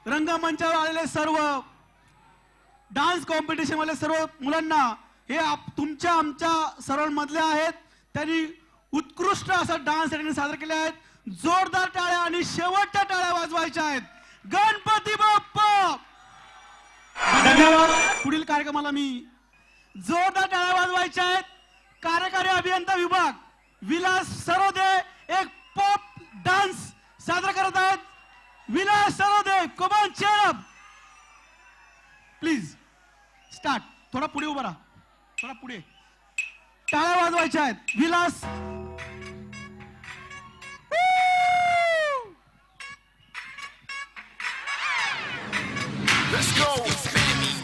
रंगमंचावर आलेले सर्व डान्स कॉम्पिटिशन वाले सर्व मुलांना हे तुमच्या आमच्या सर्वांमधले आहेत. त्यांनी उत्कृष्ट असा डान्स सादर केले आहेत. जोरदार टाळ्या आणि शेवटच्या टाळ्या वाजवायच्या आहेत. गणपती बाप्पा. धन्यवाद. पुढील कार्यक्रमाला मी जोरदार टाळ्या वाजवायच्या आहेत. कार्यकारी अभियंता विभाग विलास सरोदे एक पॉप डान्स सादर करत आहेत. विलास सरोदे, कमान चेअर प्लीज स्टार्ट. थोडा पुढे उभा राहा, थोडा पुढे. टाळ्या वाजवायच्या आहेत. Vilas. Let's go.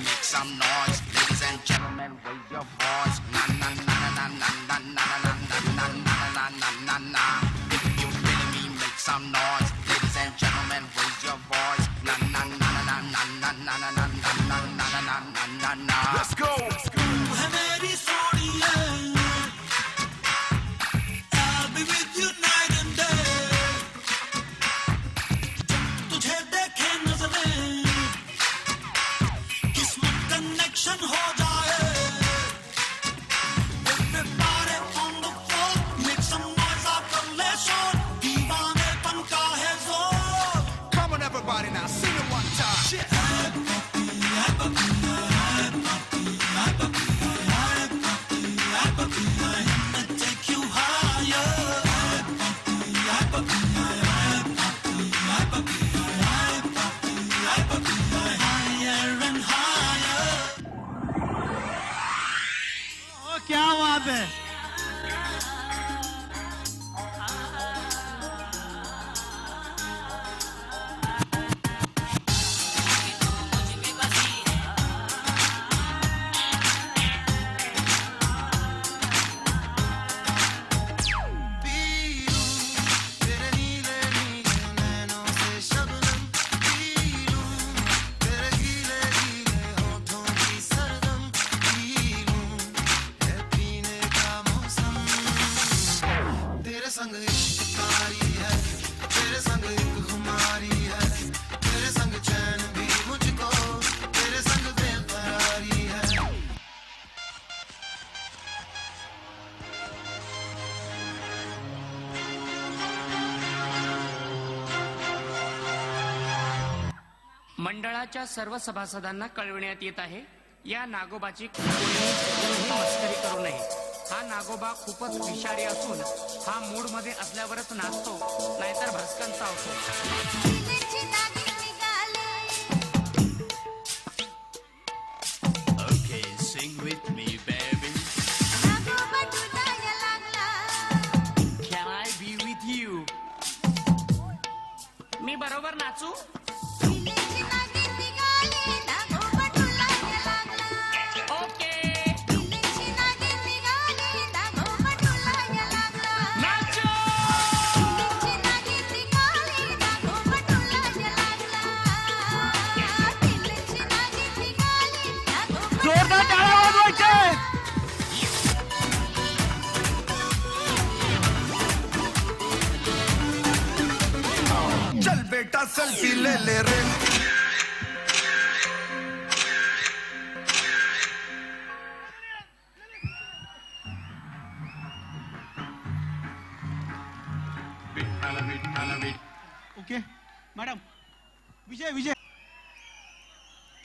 Make some noise, ladies and gentlemen. Raise your voice. Na na na na na na na na na na na na na na. If you feel me, make some noise, ladies and gentlemen. Raise your voice. Na na na na na na na na na na na na na na na. Let's go. क्या बात है. मंडळाच्या सर्व सभासदांना कळविण्यात येत आहे, या नागोबाची कोणीही मस्करी करू नये. हा नागोबा खूपच विषारी असून हा मूड मध्ये असल्यावरच नाचतो, नाहीतर भस्कन चावतो. Okay, sing with me, baby. Can I be with you? मी बरोबर नाचू? जोरदार टाळ्या वाजवायच्या आहेत. चल बेटा सेल्फी ले ले रे. Okay madam. विजय विजय.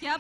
क्या बात